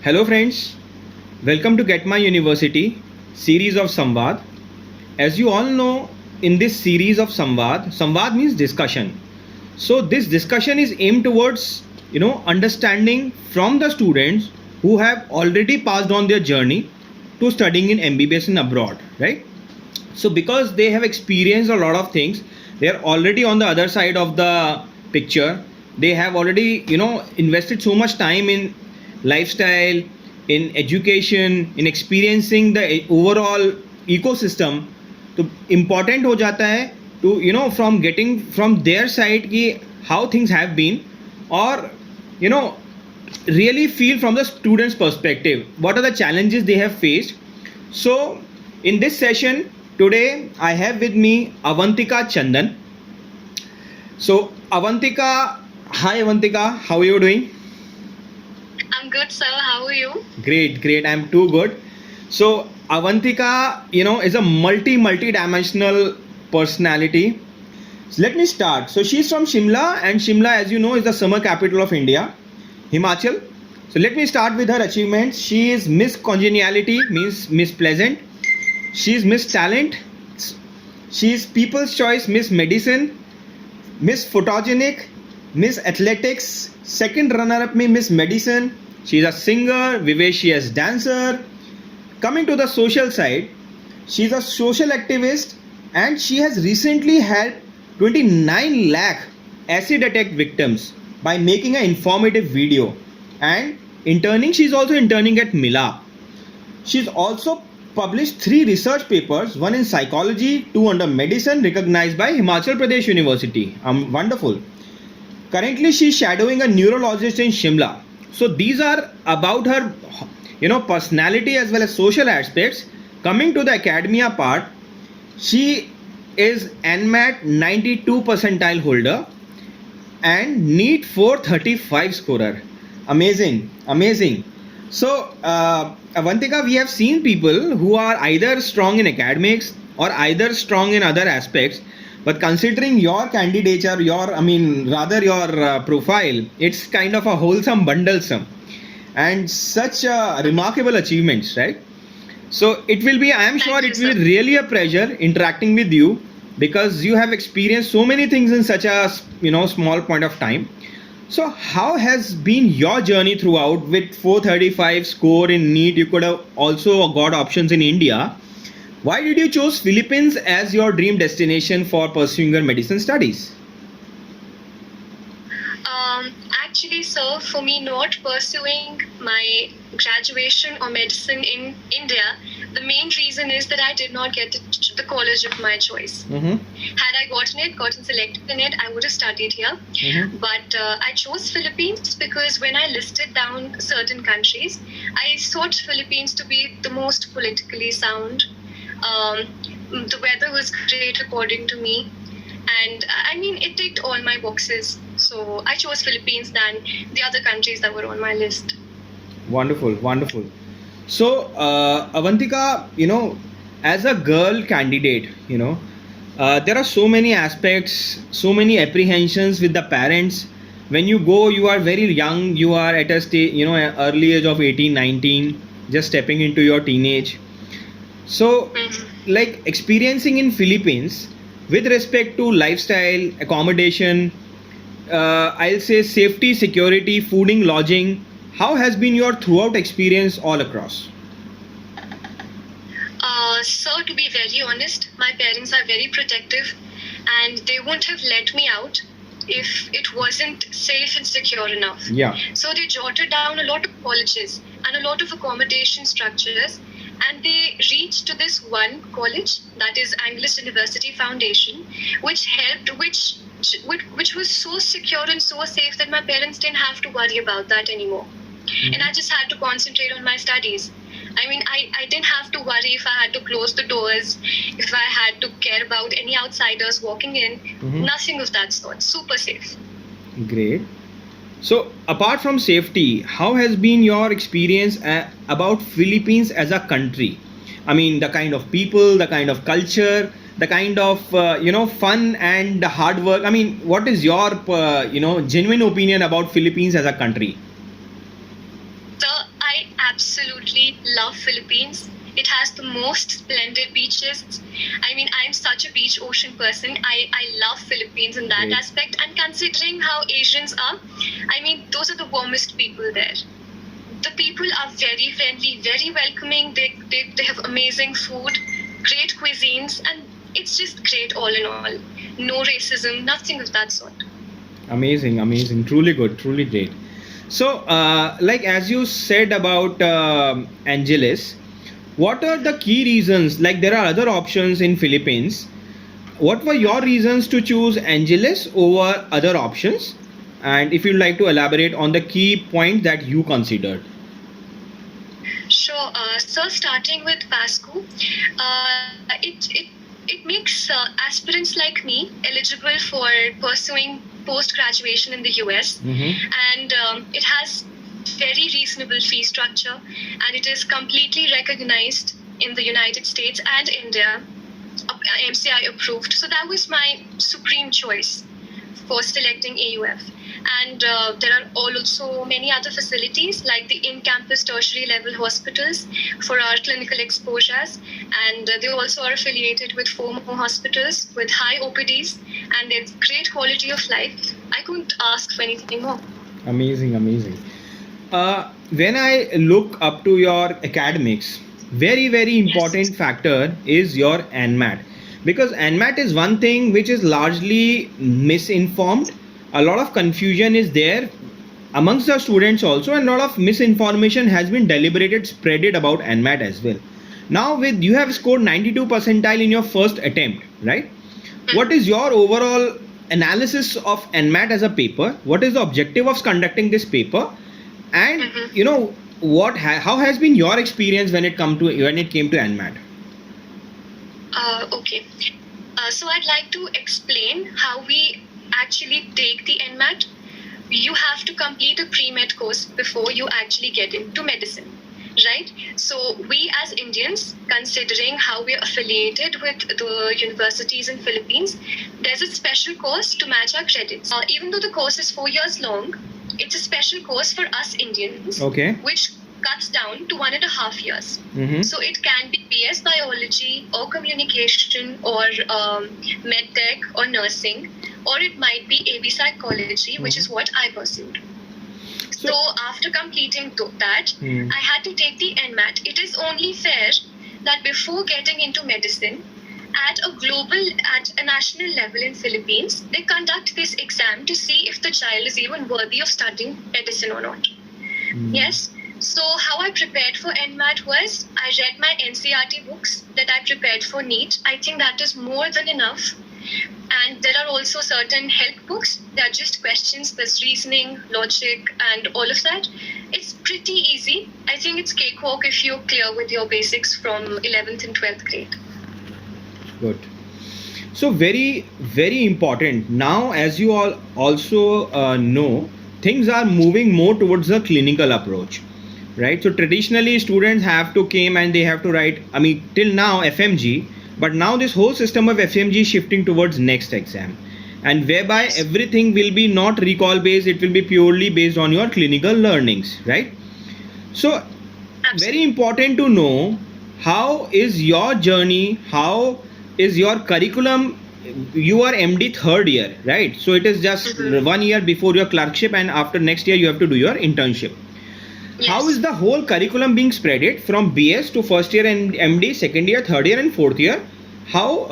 Hello friends, welcome to Get My University series of SANVAAD. As you all know, in this series of SANVAAD means discussion. So this discussion is aimed towards understanding from the students who have already passed on their journey to studying in MBBS in abroad, right? So because they have experienced a lot of things, they are already on the other side of the picture. They have already invested so much time in lifestyle, in education, in experiencing the overall ecosystem. तो important हो जाता है to from getting from their side कि how things have been, or really feel from the students perspective what are the challenges they have faced. So in this session today I have with me Awantika Chandan. So Awantika, hi Awantika, how are you doing? I'm good, sir. How are you? Great. I'm too good. So Awantika, is a multi-dimensional personality. So let me start. So she's from Shimla, and Shimla, as you know, is the summer capital of India, Himachal. So let me start with her achievements. She is Miss Congeniality, means Miss Pleasant. She is Miss Talent. She is People's Choice Miss Medicine, Miss Photogenic, Miss Athletics, second runner-up Miss Medicine. She is a singer, vivacious dancer. Coming to the social side, she is a social activist, and she has recently helped 29 lakh acid attack victims by making an informative video. And interning, she is also interning at Mila. She's also published 3 research papers, one in psychology, 2 under medicine, recognized by Himachal Pradesh University. Wonderful. Currently, she's shadowing a neurologist in Shimla. So these are about her, personality as well as social aspects. Coming to the academia part, she is NMAT 92 percentile holder and NEET 435 scorer. Amazing. So Awantika, we have seen people who are either strong in academics or either strong in other aspects. But considering your candidature, your profile, it's kind of a wholesome bundlesome and such remarkable achievements, right? So it will be, I am sure it will be really a pleasure interacting with you because you have experienced so many things in such a small point of time. So how has been your journey throughout? With 435 score in NEET, you could have also got options in India. Why did you choose Philippines as your dream destination for pursuing your medicine studies? Actually, sir, for me not pursuing my graduation or medicine in India, the main reason is that I did not get the college of my choice. Mm-hmm. Had I gotten selected in it, I would have studied here. Mm-hmm. But I chose Philippines because when I listed down certain countries, I thought Philippines to be the most politically sound. The weather was great according to me, and I mean it ticked all my boxes, so I chose Philippines than the other countries that were on my list. Wonderful. So Awantika, as a girl candidate, there are so many aspects, so many apprehensions with the parents. When you go, you are very young, you are at a stage, early age of 18, 19, just stepping into your teenage. So, like experiencing in Philippines with respect to lifestyle, accommodation, I'll say safety, security, fooding, lodging, how has been your throughout experience all across? Sir, to be very honest, my parents are very protective and they wouldn't have let me out if it wasn't safe and secure enough. Yeah. So they jotted down a lot of colleges and a lot of accommodation structures, and they reached to this one college, that is Anglist University Foundation, which was so secure and so safe that my parents didn't have to worry about that anymore. Mm-hmm. And I just had to concentrate on my studies. I mean, I didn't have to worry if I had to close the doors, if I had to care about any outsiders walking in. Mm-hmm. Nothing of that sort. Super safe. Great. So apart from safety, how has been your experience about Philippines as a country? I mean, the kind of people, the kind of culture, the kind of fun and hard work. I mean, what is your genuine opinion about Philippines as a country? So I absolutely love Philippines. It has the most splendid beaches. I mean, I'm such a beach ocean person. I love Philippines in that Great. aspect. And considering how Asians are, I mean, those are the warmest people there. The people are very friendly, very welcoming. They have amazing food, great cuisines, and it's just great all in all. No racism, nothing of that sort. Amazing, truly good, truly great. So, like as you said about Angeles, what are the key reasons? Like there are other options in Philippines. What were your reasons to choose Angeles over other options? And if you'd like to elaborate on the key point that you considered. Sure. So starting with PASCO, it makes aspirants like me eligible for pursuing post-graduation in the US. And it has very reasonable fee structure, and it is completely recognized in the United States and India, MCI approved. So that was my supreme choice for selecting AUF. And there are also many other facilities like the in-campus tertiary level hospitals for our clinical exposures, and they also are affiliated with 4 more hospitals with high OPDs, and there's great quality of life. I couldn't ask for anything more. Amazing. When I look up to your academics, very important factor is your NMAT, because NMAT is one thing which is largely misinformed. A lot of confusion is there amongst the students also, and a lot of misinformation has been deliberated spreaded about NMAT as well. Now with you have scored 92 percentile in your first attempt, right? What is your overall analysis of NMAT as a paper? What is the objective of conducting this paper? And how has been your experience when it came to NMAT? Okay. So I'd like to explain how we actually take the NMAT. You have to complete a pre-med course before you actually get into medicine, right? So we as Indians, considering how we are affiliated with the universities in Philippines, there's a special course to match our credits. Even though the course is 4 years long, it's a special course for us Indians, Okay. which cuts down to 1.5 years. So it can be BS Biology or Communication or MedTech or Nursing, or it might be AB Psychology, which is what I pursued. So after completing that, I had to take the NMAT. It is only fair that before getting into medicine, at a national level in Philippines, they conduct this exam to see if the child is even worthy of studying medicine or not. Yes. So how I prepared for NMAT was, I read my NCERT books that I prepared for NEET. I think that is more than enough. And there are also certain help books. They are just questions, there's reasoning, logic, and all of that. It's pretty easy. I think it's cakewalk if you're clear with your basics from 11th and 12th grade. Good. So very important. Now, as you all also know, things are moving more towards a clinical approach, right? So traditionally, students have to came and they have to write. I mean, till now FMG, but now this whole system of FMG is shifting towards next exam, and whereby everything will be not recall based. It will be purely based on your clinical learnings, right? So very important to know, how is your journey, how is your curriculum. You are MD third year, right? So it is just 1 year before your clerkship, and after next year you have to do your internship. Yes. How is the whole curriculum being spreaded from BS to first year and MD, second year, third year and fourth year? How,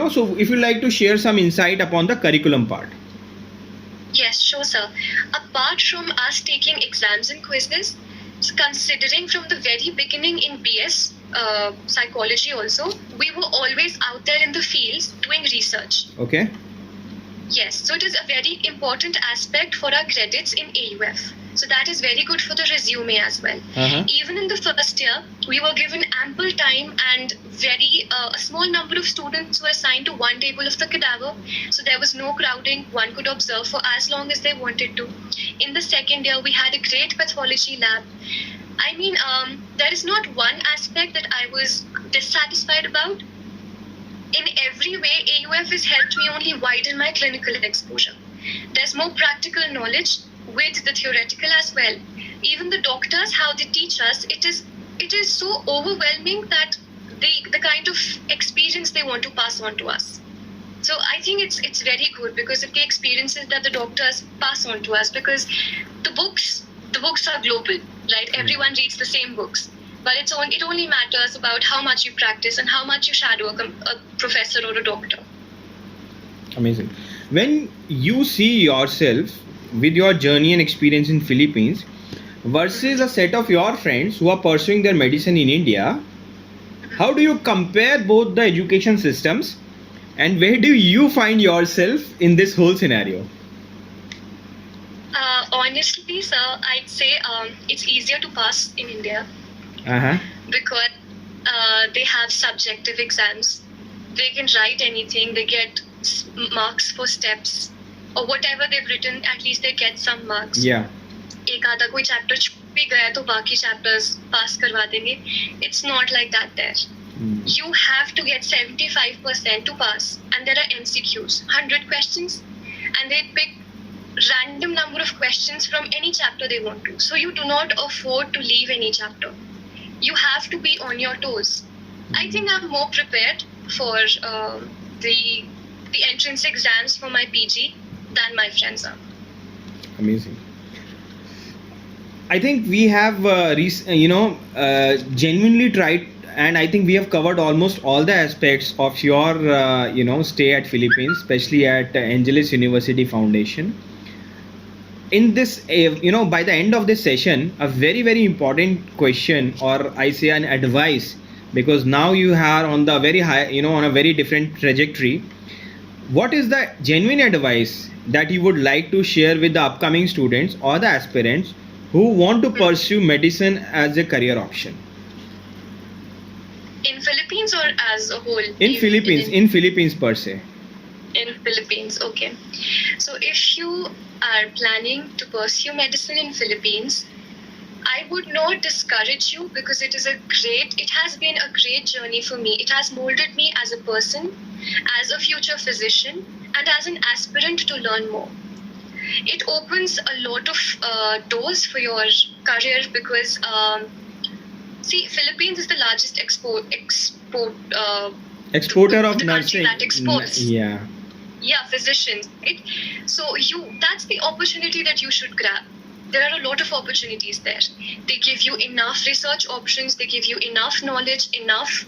so if you like to share some insight upon the curriculum part. Yes, sure, sir. Apart from us taking exams and quizzes, considering from the very beginning in BS psychology also, we were always out there in the fields doing research. Okay. Yes, so it is a very important aspect for our credits in AUF. So that is very good for the resume as well. Even in the first year, we were given ample time, and a small number of students were assigned to one table of the cadaver. So there was no crowding. One could observe for as long as they wanted to. In the second year, we had a great pathology lab. I mean, there is not one aspect that I was dissatisfied about. In every way, AUF has helped me only widen my clinical exposure. There's more practical knowledge with the theoretical as well. Even the doctors, how they teach us, it is so overwhelming that the kind of experience they want to pass on to us. So I think it's very good because of the experiences that the doctors pass on to us, because the books are global, right? Everyone reads the same books. But it only matters about how much you practice and how much you shadow a professor or a doctor. Amazing. When you see yourself with your journey and experience in Philippines versus a set of your friends who are pursuing their medicine in India, how do you compare both the education systems, and where do you find yourself in this whole scenario? Honestly, sir, I'd say it's easier to pass in India Uh-huh. because they have subjective exams. They can write anything. They get marks for steps or whatever they've written. At least they get some marks. Yeah. एक आधा कोई chapter छूट भी गया तो बाकी chapters पास करवा देंगे. It's not like that there. You have to get 75% to pass, and there are MCQs, 100 questions, and they pick random number of questions from any chapter they want to. So you do not afford to leave any chapter. You have to be on your toes. I think I'm more prepared for the entrance exams for my PG than my friends are. Amazing. I think we have genuinely tried, and I think we have covered almost all the aspects of your stay at Philippines, especially at Angeles University Foundation. In this, by the end of this session, a very, very important question, or I say an advice, because now you are on the very high, on a very different trajectory. What is the genuine advice that you would like to share with the upcoming students or the aspirants who want to pursue medicine as a career option? In Philippines or as a whole? In Philippines per se. In Philippines, okay. So if you are planning to pursue medicine in Philippines, I would not discourage you because it has been a great journey for me. It has molded me as a person, as a future physician, and as an aspirant to learn more. It opens a lot of doors for your career because Philippines is the largest exporter of the nursing. country that exports. Yeah, physicians. Right? So that's the opportunity that you should grab. There are a lot of opportunities there. They give you enough research options. They give you enough knowledge, enough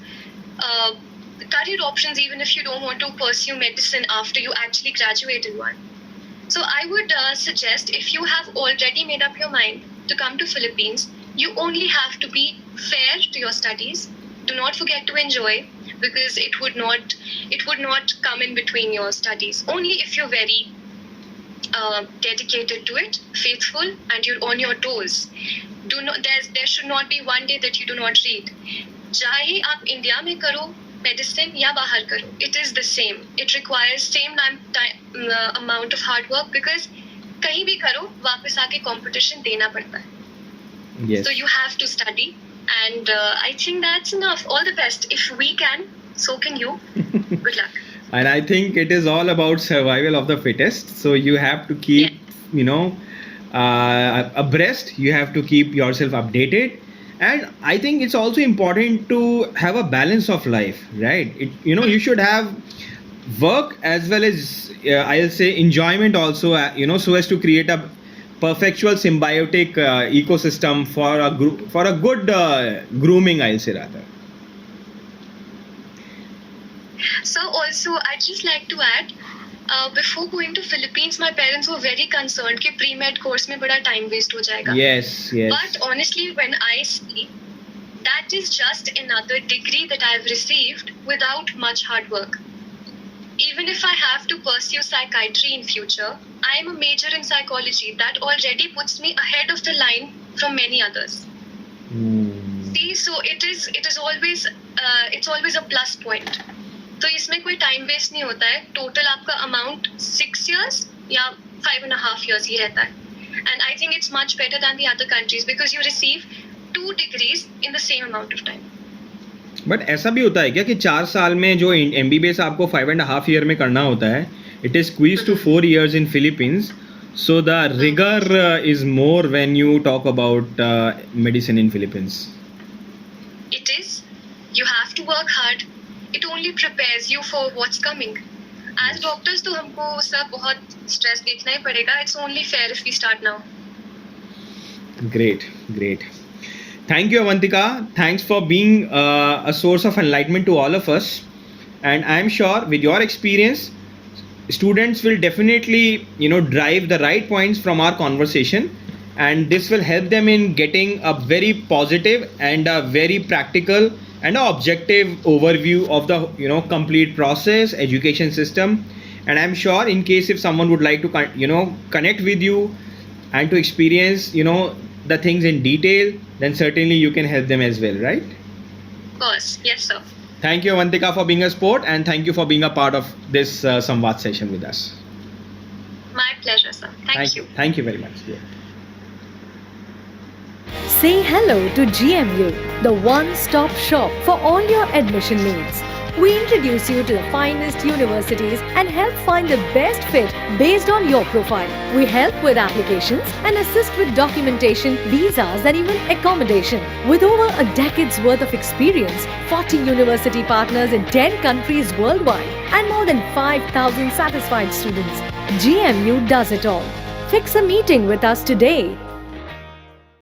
career options, even if you don't want to pursue medicine after you actually graduate in one. So I would suggest, if you have already made up your mind to come to Philippines, you only have to be fair to your studies. Do not forget to enjoy, because it would not come in between your studies. Only if you're very dedicated to it, faithful, and you're on your toes. There should not be one day that you do not read. Chahe aap India mein karo medicine ya bahar karo, it is the same. It requires same amount of hard work, because kahin bhi karo, वापस आके competition देना पड़ता है. yes. So you have to study, and I think that's enough. All the best. If we can, so can you. Good luck. And I think it is all about survival of the fittest. So you have to keep, abreast. You have to keep yourself updated. And I think it's also important to have a balance of life, right? You should have work as well as, I'll say, enjoyment also, so as to create a perfectual symbiotic ecosystem for a good grooming, I'll say rather. So also, I'd just like to add, before going to Philippines, my parents were very concerned कि pre-med course में बड़ा time waste हो जाएगा. Yes. But honestly, when I see, that is just another degree that I've received without much hard work. Even if I have to pursue psychiatry in future, I am a major in psychology. That already puts me ahead of the line from many others. See, so it is always it's always a plus point. तो इसमें कोई time waste नहीं होता है. Total आपका amount 6 years या 5.5 years ही रहता है. And I think it's much better than the other countries because you receive 2 degrees in the same amount of time. But ऐसा भी होता है क्या कि 4 साल में जो MBBS आपको 5.5 ईयर में करना होता है, it is squeezed to 4 years in Philippines. So the rigor is more when you talk about medicine in Philippines. It is. You have to work hard. It only prepares you for what's coming. As doctors तो हमको सब बहुत stress देखना ही पड़ेगा. It's only fair if we start now. Great, great. Thank you, Awantika. Thanks for being a source of enlightenment to all of us. And I'm sure with your experience, students will definitely, drive the right points from our conversation. And this will help them in getting a very positive and a very practical and a objective overview of the, complete process, education system. And I'm sure in case if someone would like to, connect with you and to experience, the things in detail, then certainly you can help them as well, right? Of course. Yes, sir. Thank you, Awantika, for being a sport, and thank you for being a part of this SANVAAD session with us. My pleasure, sir. Thank you. Thank you very much. Yeah. Say hello to GMU, the one-stop shop for all your admission needs. We introduce you to the finest universities and help find the best fit based on your profile. We help with applications and assist with documentation, visas and even accommodation. With over a decade's worth of experience, 40 university partners in 10 countries worldwide and more than 5,000 satisfied students, GMU does it all. Fix a meeting with us today.